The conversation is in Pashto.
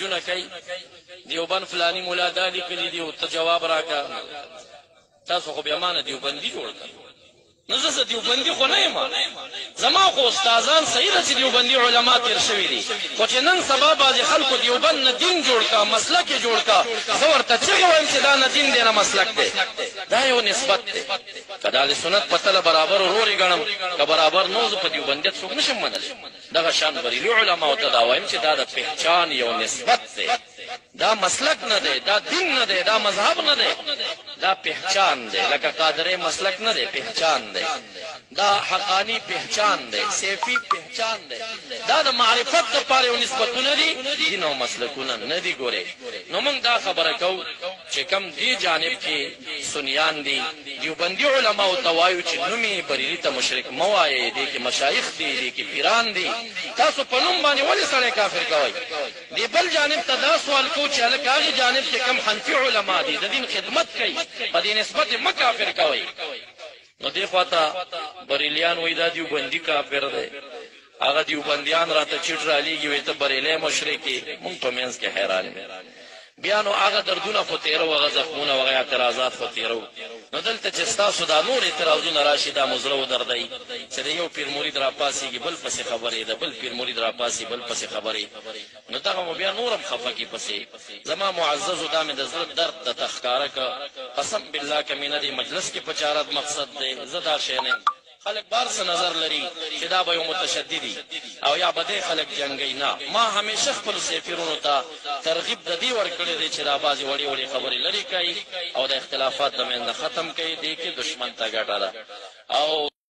میسجونه کوي دیوبند فلانی مولا دا لیکلي دي او ته جواب راکړه تاسو خو بیا ما نه دیوبندي جوړ کړ نو زه دیوبندي خو نه یم زما خو استادان صحیح ده چې دیوبندي علما تېر شوي دي خو چې نن سبا بعضې خلکو دیوبند نه دین جوړ کا مسلک یې جوړ کا زه ورته چغې وایم چې دا نه دین دی نه مسلک دی دا یو نسبت دی که د اهل سنت په تله برابر ورور یې ګڼم که برابر نو زه په دیوبندیت څوک نشم منلی دغه شان بریلي علماو ته دا وایم چې دا د پهچان یو نسبت دی دا مسلک نه دی دا دین نه دی دا مذهب نه دی دا پهچان دی لکه قادری مسلک نه دی پهچان دی دا حقانی پهچان دی سیفی پهچان دی دا د معرفت دپاره یو نسبتونه دي دین او مسلکونه نه دي ګورې نو موږ دا خبره کوو چې کم دې جانب کې سنیان دي دیوبندي علماو ته وایو چې نوم یې بریلي ته مشرک مه وایئ دې کې مشایخ دي دې کې پیران دي تاسو په نوم باندې ولې سړی کافر کوئ دې بل جانب ته دا سوال کوو چې هلکه هغې جانب کې کم حنفي علما دي د دین خدمت کوي په دې نسبت یې مه کافر کوئ نو دې خوا ته بریلیان وایي دا دیوبندي کافر دی هغه دیوبندیان راته چټ رالیږي وایي ته بریلی مشرک یې مونږ په منځ کې حیران یو بیا نو هغه دردونه خو تېرو هغه زخمونه هغه اعتراضات خو تېرو نو دلته چې ستاسو دا نور اعتراضونه راشي دا مو زړه ودردوي چې د یو پیر مرید راپاڅېږي بل پسې خبرې د بل پیر مرید راپاڅي بل پسې خبرې نو دغه مو بیا نور هم خفه کي پسې زما معززو دا مې د زړه درد درته ښکاره که قسم بالله که مې نه دې مجلس کې په چارت مقصد دی زه دا شی نه خلق بار څه نظر لري چې دا به یو متشددي او یا به دې خلق جنګوي نه ما همیشه خپلو سفیرونو ته ترغیب د دې ورکړی دی چې دا بعضې وړې وړې خبرې لرې کوي او د اختلافات د منځه ختم کوي دې کې دشمن ته ګټه ده او